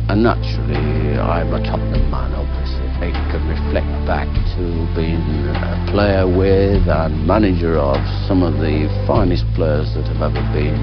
And naturally, I'm a Tottenham man, obviously. I can reflect back to being a player with and manager of some of the finest players that have ever been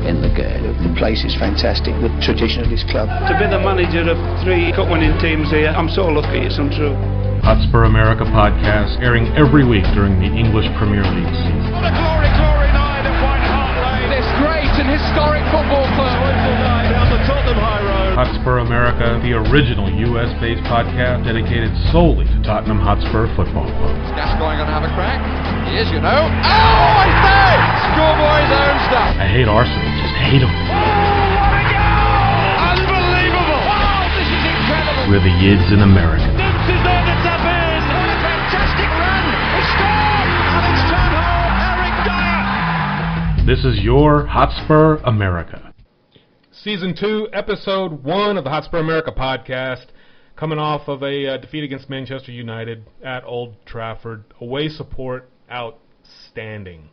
in the game. The place is fantastic, the tradition of this club. To be the manager of 3 cup-winning teams here, I'm so lucky, it's untrue. Hotspur America podcast, airing every week during the English Premier League season. What a glory, glory night at White Hart Lane. This great and historic football club. Joyful night down the Tottenham High Road. Hotspur America, the original US-based podcast dedicated solely to Tottenham Hotspur Football Club. Gascoigne going to have a crack? He is, you know. Oh, I say! Schoolboy's own stuff. I hate Arsenal, just hate them. Oh, what a goal! Unbelievable! Wow, this is incredible. We're the Yids in America. This is there to tap in. What a fantastic run! He scored! And it's turned home, Eric Dyer. This is your Hotspur America. Season 2, Episode 1 of the Hotspur America podcast, coming off of a defeat against Manchester United at Old Trafford. Away support, outstanding.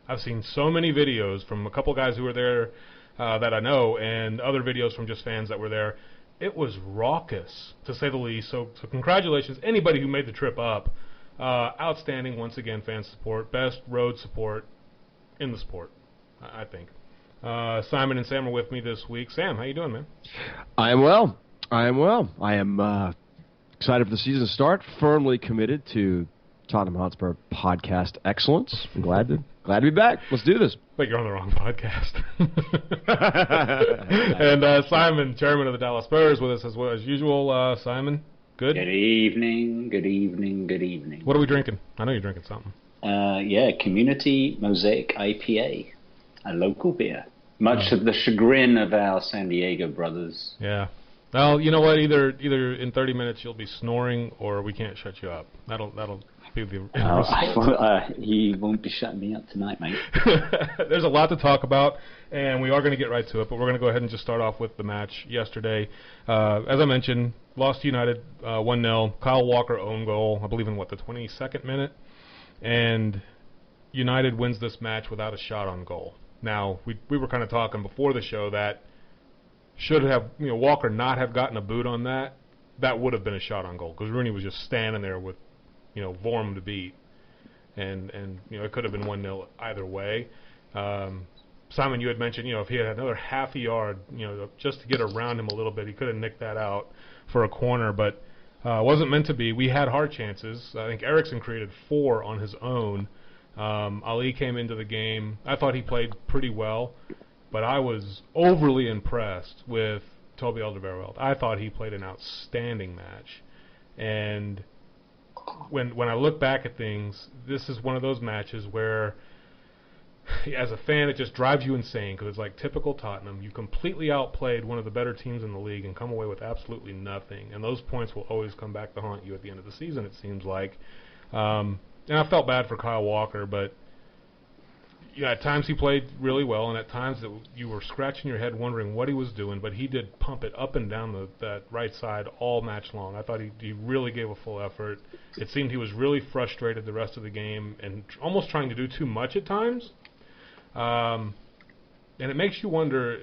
I've seen so many videos from a couple guys who were there that I know, and other videos from just fans that were there. It was raucous, to say the least, so congratulations, anybody who made the trip up. Outstanding, once again, fan support, best road support in the sport, I think. Simon and Sam are with me this week. Sam, how you doing, man? I am well. I am excited for the season to start. Firmly committed to Tottenham Hotspur podcast excellence. I'm glad to be back. Let's do this. But you're on the wrong podcast. And Simon, chairman of the Dallas Spurs, with us as usual. Simon, good? Good evening, good evening, good evening. What are we drinking? I know you're drinking something. Community Mosaic IPA, a local beer. Much to the chagrin of our San Diego brothers. Yeah. Well, you know what? Either in 30 minutes you'll be snoring, or we can't shut you up. That'll be the result. He won't be shutting me up tonight, mate. There's a lot to talk about, and we are going to get right to it. But we're going to go ahead and just start off with the match yesterday. As I mentioned, lost to United 1-0. Kyle Walker own goal, I believe in the 22nd minute, and United wins this match without a shot on goal. Now, we were kind of talking before the show that should have, Walker not have gotten a boot on that would have been a shot on goal, because Rooney was just standing there with, Vorm to beat, and it could have been 1-0 either way. Simon, you had mentioned, if he had another half a yard, just to get around him a little bit, he could have nicked that out for a corner, but it wasn't meant to be. We had hard chances. I think Eriksen created 4 on his own. Ali came into the game. I thought he played pretty well, but I was overly impressed with Toby Alderweireld. I thought he played an outstanding match. And when I look back at things, this is one of those matches where, as a fan, it just drives you insane, because it's like typical Tottenham. You completely outplayed one of the better teams in the league and come away with absolutely nothing. And those points will always come back to haunt you at the end of the season, it seems like. And I felt bad for Kyle Walker, but at times he played really well, and at times you were scratching your head wondering what he was doing, but he did pump it up and down that right side all match long. I thought he really gave a full effort. It seemed he was really frustrated the rest of the game and almost trying to do too much at times. And it makes you wonder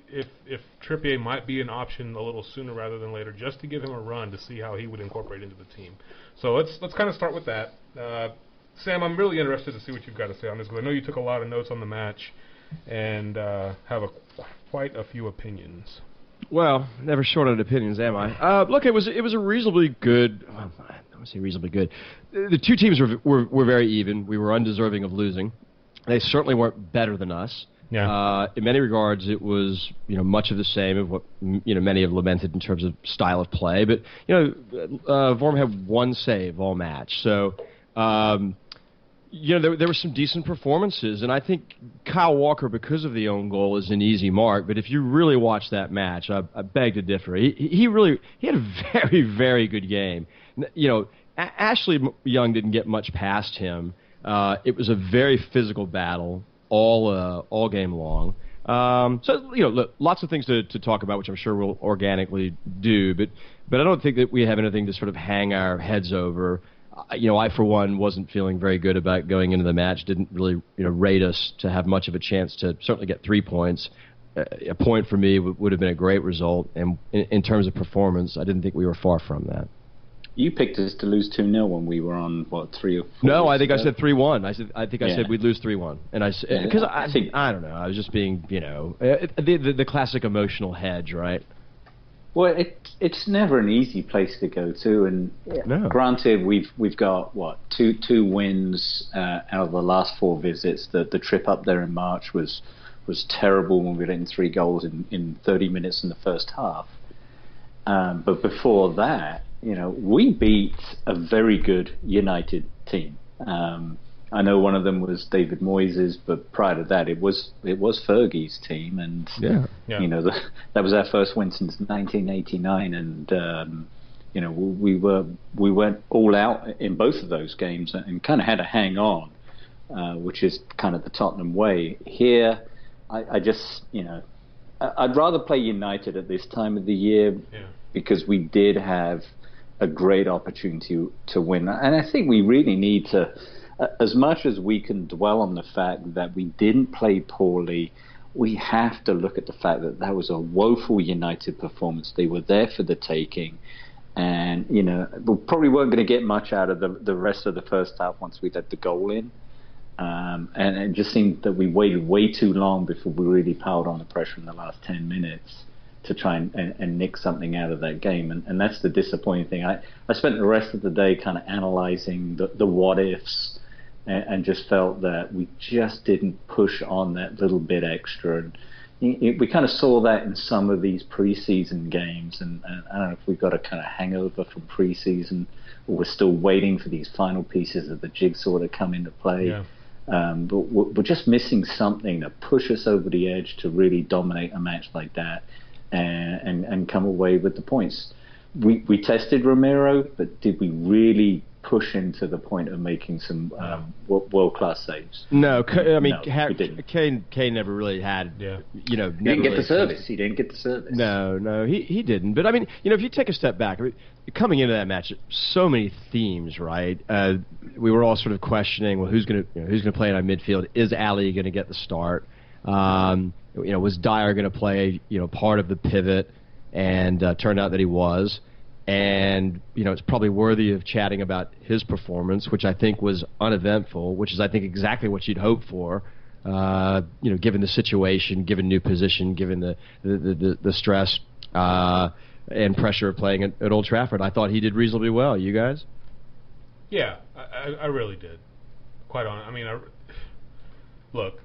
if Trippier might be an option a little sooner rather than later, just to give him a run to see how he would incorporate into the team. So let's kind of start with that. Sam, I'm really interested to see what you've got to say on this, because I know you took a lot of notes on the match and have quite a few opinions. Well, never short on opinions, am I? Look, it was a reasonably good. I don't say reasonably good. The two teams were very even. We were undeserving of losing. They certainly weren't better than us. Yeah. In many regards, it was much of the same of what many have lamented in terms of style of play. But Vorm had one save all match, so there were some decent performances, and I think Kyle Walker, because of the own goal, is an easy mark. But if you really watch that match, I beg to differ. He had a very, very good game. Ashley Young didn't get much past him. It was a very physical battle all game long. Look, lots of things to talk about, which I'm sure we'll organically do. But I don't think that we have anything to sort of hang our heads over. I, for one, wasn't feeling very good about going into the match. Didn't really, rate us to have much of a chance to certainly get 3 points. a point for me would have been a great result. And in terms of performance, I didn't think we were far from that. You picked us to lose 2-0 when we were on, 3 or 4? No, I think I said 3-1. I said we'd lose 3-1. And because I don't know, I was just being, the classic emotional hedge, right? Well, it's never an easy place to go to, and granted, we've got two wins out of the last 4 visits. The trip up there in March was terrible when we let in 3 goals in 30 minutes in the first half. But before that, we beat a very good United team. I know one of them was David Moyes', but prior to that, it was Fergie's team, and that was our first win since 1989, and we went all out in both of those games and kind of had to hang on, which is kind of the Tottenham way. Here, I just I'd rather play United at this time of the year because we did have a great opportunity to win, and I think we really need to. As much as we can dwell on the fact that we didn't play poorly, we have to look at the fact that was a woeful United performance. They were there for the taking, and we probably weren't going to get much out of the rest of the first half once we let the goal in. And it just seemed that we waited way too long before we really piled on the pressure in the last 10 minutes to try and nick something out of that game. And that's the disappointing thing. I spent the rest of the day kind of analyzing the what-ifs, and just felt that we just didn't push on that little bit extra. And we kind of saw that in some of these preseason games, and I don't know if we've got a kind of hangover from preseason, or we're still waiting for these final pieces of the jigsaw to come into play. Yeah. But we're just missing something to push us over the edge to really dominate a match like that and come away with the points. We tested Romero, but did we really push him to the point of making some world-class saves? No, Kane never really had. Yeah. He didn't get the service. He didn't get the service. No, he didn't. But I mean, if you take a step back, coming into that match, so many themes, right? We were all sort of questioning, well, who's going to play in our midfield? Is Ali going to get the start? Was Dyer going to play part of the pivot? And turned out that he was. And, it's probably worthy of chatting about his performance, which I think was uneventful, which is, I think, exactly what you'd hope for, given the situation, given new position, given the stress and pressure of playing at Old Trafford. I thought he did reasonably well. You guys? Yeah, I really did. Quite honest. I mean, look...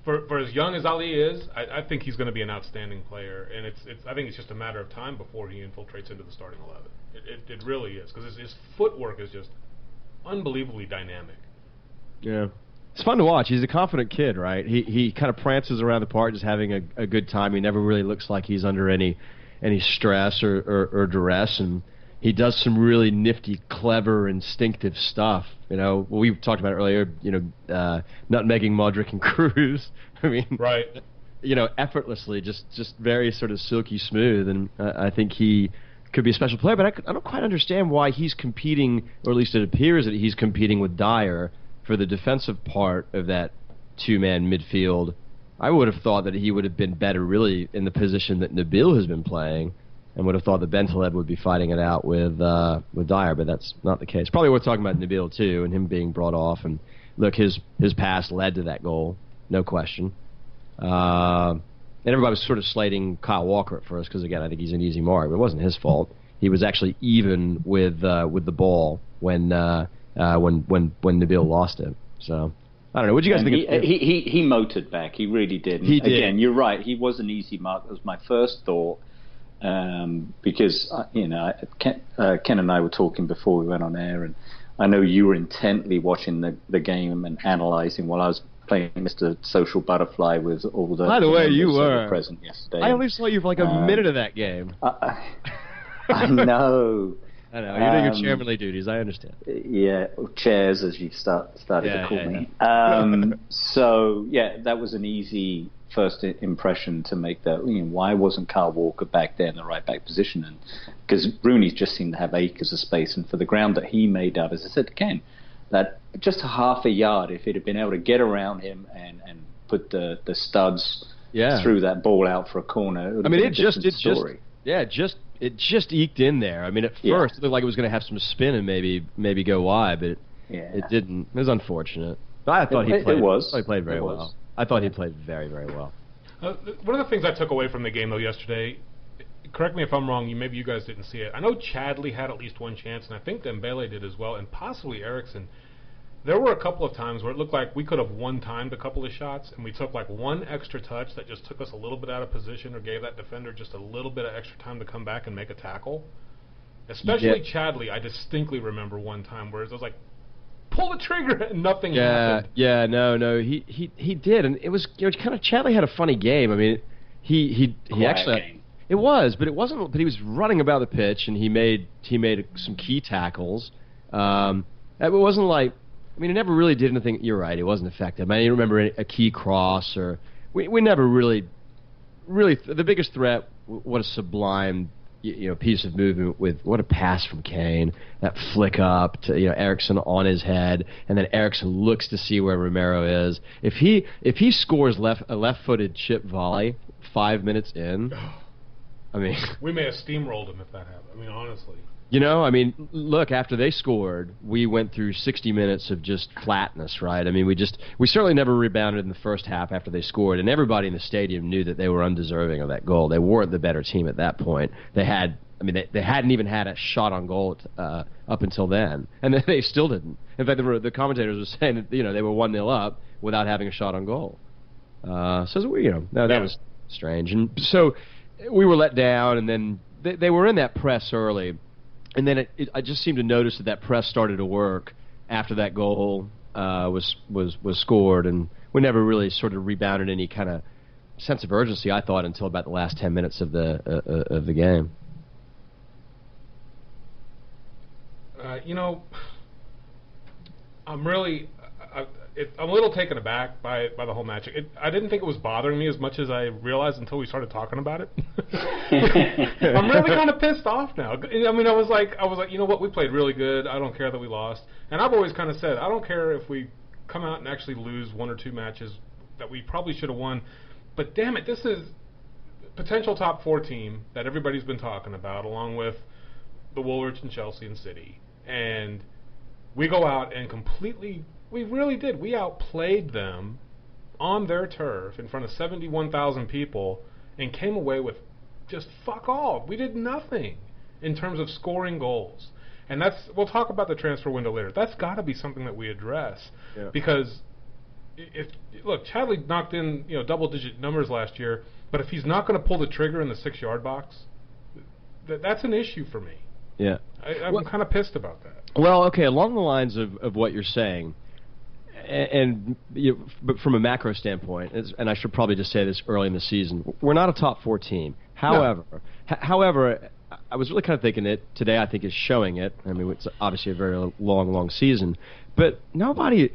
For as young as Ali is, I think he's going to be an outstanding player, and I think it's just a matter of time before he infiltrates into the starting 11. It really is, because his footwork is just unbelievably dynamic. Yeah, it's fun to watch. He's a confident kid, right? He kind of prances around the park, just having a good time. He never really looks like he's under any stress or duress, and he does some really nifty, clever, instinctive stuff. We talked about it earlier, nutmegging Modric and Cruz. I mean, right. Effortlessly, just very sort of silky smooth. And I think he could be a special player, but I don't quite understand why he's competing, or at least it appears that he's competing with Dyer for the defensive part of that two-man midfield. I would have thought that he would have been better really in the position that Nabil has been playing, and would have thought that Bentaleb would be fighting it out with Dyer, but that's not the case. Probably worth talking about Nabil too, and him being brought off. And look, his pass led to that goal, no question. And everybody was sort of slating Kyle Walker at first because, again, I think he's an easy mark, but it wasn't his fault. He was actually even with the ball when Nabil lost it. So I don't know. What do you guys think? He motored back. He really did. He did. Again, you're right. He was an easy mark. That was my first thought. Because Ken and I were talking before we went on air, and I know you were intently watching the game and analysing while I was playing Mr. Social Butterfly with all the. By the way, you were present yesterday. I only saw you for like a minute of that game. I know. I know. You're doing your chairmanly duties. I understand. Yeah, chairs as you started to call me. So yeah, that was an easy first impression to make that. Why wasn't Kyle Walker back there in the right back position? And because Rooney just seemed to have acres of space, and for the ground that he made up, as I said to Ken, that just a half a yard, if he'd have been able to get around him and put the studs threw that ball out for a corner. It just eked in there. I mean, at first it looked like it was going to have some spin and maybe go wide, but it didn't. It was unfortunate. But I thought he played very well. I thought he played very, very well. One of the things I took away from the game, though, yesterday, correct me if I'm wrong, maybe you guys didn't see it. I know Chadley had at least one chance, and I think Dembele did as well, and possibly Eriksson. There were a couple of times where it looked like we could have one-timed a couple of shots, and we took like one extra touch that just took us a little bit out of position or gave that defender just a little bit of extra time to come back and make a tackle. Especially Chadley, I distinctly remember one time where it was like, pull the trigger, and nothing happened. Yeah, no, he did, and it was kind of Chadley had a funny game. I mean, he actually it was, but it wasn't. But he was running about the pitch, and he made some key tackles. It wasn't like. I mean, it never really did anything. You're right. It wasn't effective. I mean, you remember a key cross, or we never really. The biggest threat. What a sublime, piece of movement with what a pass from Kane. That flick up to Eriksson on his head, and then Eriksson looks to see where Romero is. If he scores a left-footed chip volley 5 minutes in, I mean, we may have steamrolled him if that happened. I mean, honestly. Look, after they scored, we went through 60 minutes of just flatness, right? I mean, we certainly never rebounded in the first half after they scored, and everybody in the stadium knew that they were undeserving of that goal. They weren't the better team at that point. They hadn't even had a shot on goal up until then, and they still didn't. In fact, the commentators were saying that they were 1-0 up without having a shot on goal. That was strange, and so we were let down, and then they were in that press early. And then I just seemed to notice that press started to work after that goal was scored, and we never really sort of rebounded any kind of sense of urgency, I thought, until about the last 10 minutes of the game. I'm a little taken aback by the whole match. I didn't think it was bothering me as much as I realized until we started talking about it. I'm really kind of pissed off now. I mean, I was like, you know what? We played really good. I don't care that we lost. And I've always kind of said, I don't care if we come out and actually lose one or two matches that we probably should have won. But damn it, this is potential top 4 team that everybody's been talking about, along with the Woolwich and Chelsea and City. And we go out and we really did. We outplayed them on their turf in front of 71,000 people and came away with just fuck all. We did nothing in terms of scoring goals. And we'll talk about the transfer window later. That's got to be something that we address. Yeah. Because look, Chadley knocked in double-digit numbers last year, but if he's not going to pull the trigger in the 6-yard box, that's an issue for me. Yeah. I'm kind of pissed about that. Well, okay, along the lines of what you're saying, but from a macro standpoint, and I should probably just say this early in the season, we're not a top 4 team. However, I was really kind of thinking that today I think is showing it. I mean, it's obviously a very long season, but nobody's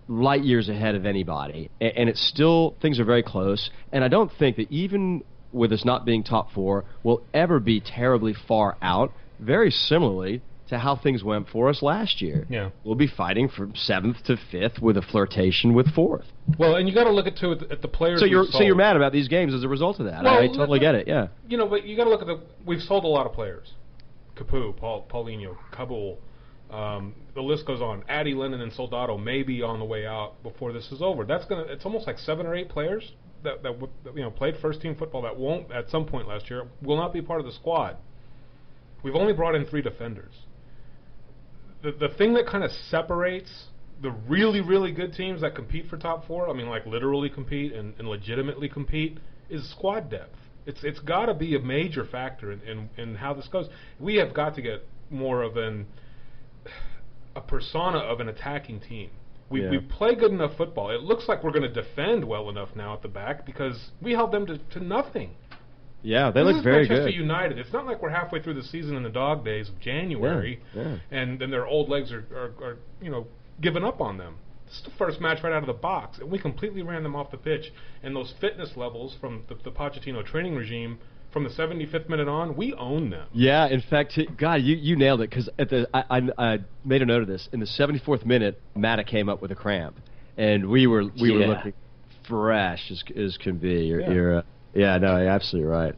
light years ahead of anybody, and it's still, things are very close, and I don't think that even with us not being top 4, we'll ever be terribly far out, very similarly to how things went for us last year. Yeah. We'll be fighting from 7th to 5th with a flirtation with 4th. Well, and you got to look at the players. So you're mad about these games as a result of that. Well, I totally get it. Yeah. But you got to look at we've sold a lot of players. Capu, Paulinho, Kabul. The list goes on. Addy, Lennon, and Soldado may be on the way out before this is over. It's almost like 7 or 8 players that played first team football that won't at some point last year will not be part of the squad. We've only brought in 3 defenders. The thing that kind of separates the really, really good teams that compete for top 4, I mean, like literally compete and legitimately compete, is squad depth. It's got to be a major factor in how this goes. We have got to get more of a persona of an attacking team. We play good enough football. It looks like we're going to defend well enough now at the back because we held them to nothing. Yeah, they look very good. Manchester United. It's not like we're halfway through the season in the dog days of January, and then their old legs are giving up on them. This is the first match right out of the box, and we completely ran them off the pitch. And those fitness levels from the Pochettino training regime, from the 75th minute on, we own them. Yeah, in fact, God, you nailed it, because I made a note of this. In the 74th minute, Matta came up with a cramp, and we were looking fresh as can be. You're no, you're absolutely right.